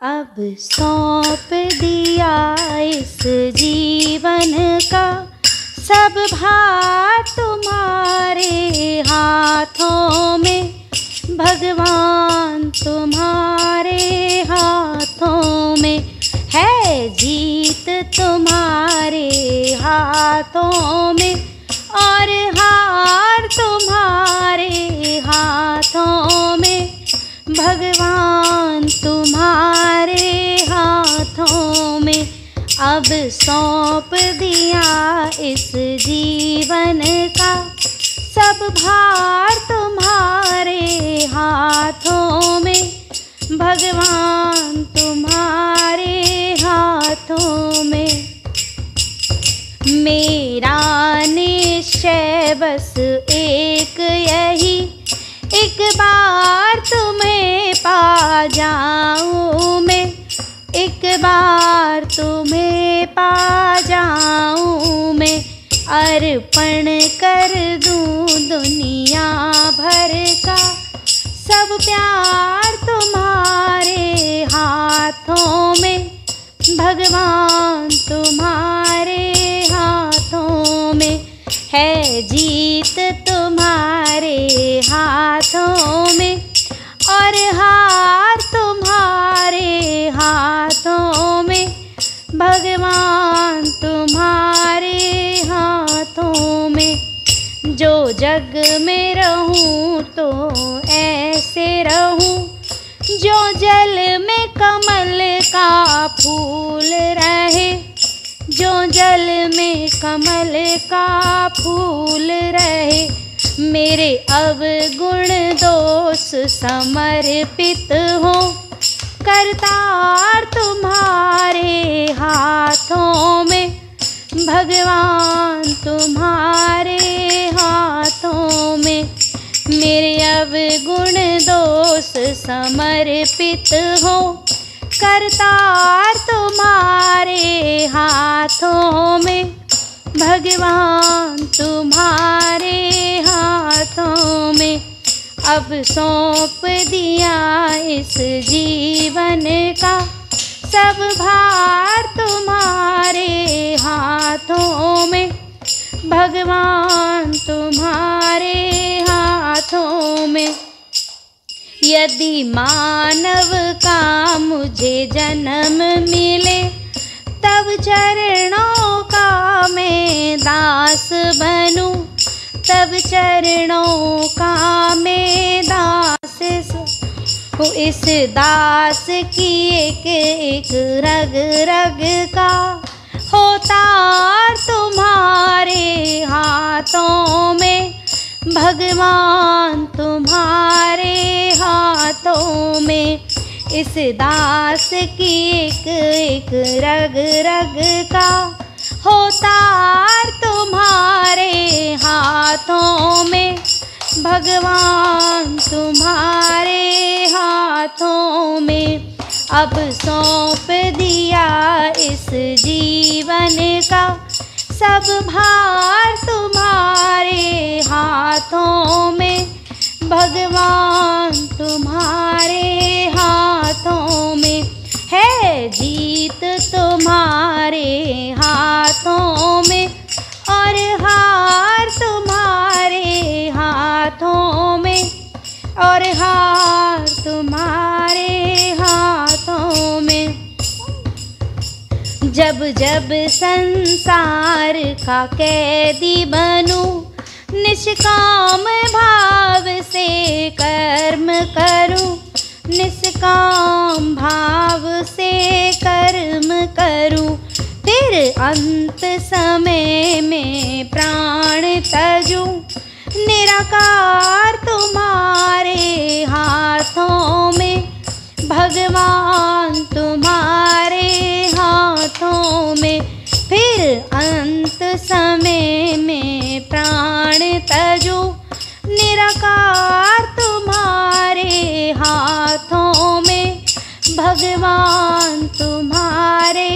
अब सौंप दिया इस जीवन का सब भार तुम्हारे हाथों में, भगवान तुम्हारे हाथों में है, जीत तुम्हारे हाथों में और हार तुम्हारे हाथों में, भगवान तुम्हारे हाथों में। अब सौंप दिया इस जीवन का सब भार तुम्हारे हाथों में, भगवान तुम्हारे हाथों में। मेरा निश्चय बस एक यही, एक बार तुम्हें पा जाऊं मैं, एक बार तुम्हें पा जाऊं मैं, अर्पण कर दूं दुनिया भर का सब प्यार तुम्हारे हाथों में, भगवान तुम्हारे हाथों में है, जीत तुम्हारे हाथों में और हार तुम्हारे हाथों में, भगवान तुम्हारे हाथों में। जो जग में रहूं तो ऐसे रहूं, जो जल में कमल का फूल रहे, जो जल में कमल का फूल रहे, मेरे अवगुण दोष समर्पित हो, करतार तुम्हारे हाथों में, भगवान तुम्हारे हाथों में, मेरे अवगुण दोष समर्पित हो, करतार तुम्हारे हाथों में, भगवान तुम्हारे हाथों में। अब सौंप दिया इस जीवन का सब भार तुम्हारे हाथों में, भगवान तुम्हारे हाथों में। यदि मानव का मुझे जन्म मिले, तब चरणों का मैं दास बनूं, तब चरणों का मैं दास हूँ, इस दास की एक एक रग रग का होता तुम्हारे हाथों में, भगवान तुम्हारे हाथों में, इस दास की एक एक रग रग का होता तुम्हारे हाथों में, भगवान तुम्हारे हाथों में। अब सौंप दिया इस जीवन का सब भार तुम्हारे हाथों में, भगवान तुम्हारे हाथों में है, जीत तुम्हारे हाथों में और हार तुम्हारे हाथों में, और हार तुम्हारे हाथों में। जब जब संसार का कैदी बनूं, निष्काम भाव से कर्म करूं, निष्काम भाव से कर्म करूं, फिर अंत समय में प्राण तजूं, निराकार तुम्हारे हाथों में, भगवान तुम्हारे हाथों में, फिर अंत समय में प्राण तजूं, निराकार तुम्हारे हाथों में, भगवान तुम्हारे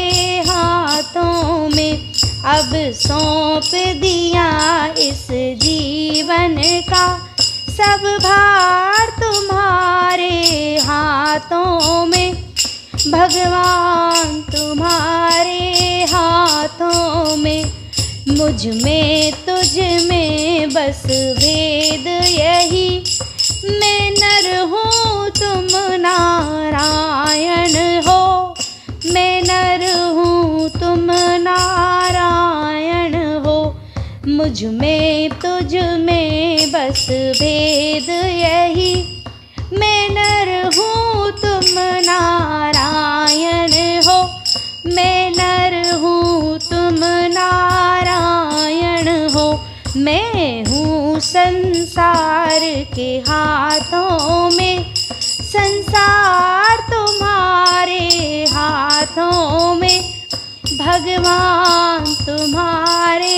हाथों में। अब सौंप दिया इस जीवन का सब भार तुम्हारे हाथों में, भगवान तुम्हारे हाथों में। मुझ में तुझ में बस भेद यही, मैं नर हूँ तुम नारायण हो। मैं नर हूँ तुम नारायण हो। मुझ में तुझ में बस भेद यही, मैं नर हूँ तुम नारायण हो। मैं नर हूँ तुम नारायण हो। मैं हूँ संसार के हाथों में, संसार तुम्हारे हाथों में। भगवान तुम्हारे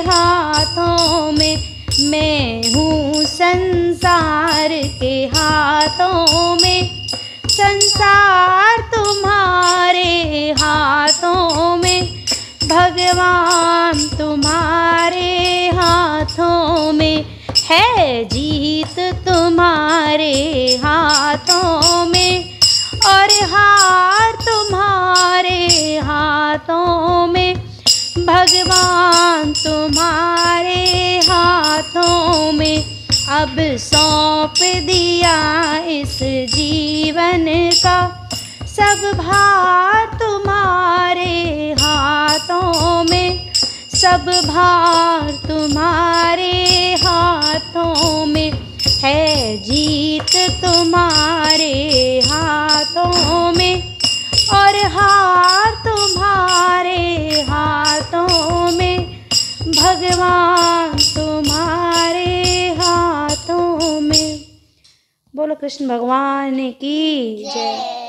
हाथों में। मैं हूँ संसार के हाथों में, संसार तुम्हारे हाथों में। भगवान तुम्हारे हाथों में। है जीत तुम्हारे हाथों में, और हार तुम्हारे हाथों में। भगवान तुम्हारे हाथों में। अब सौंप दिया इस जीवन का सब भार तुम्हारे हाथों में। सब भार तुम्हारे हाथों में। है जीत तुम्हारे हाथों में, और हार तुम्हारे हाथों में। भगवान तुम्हारे हाथों में। बोलो कृष्ण भगवान की जय।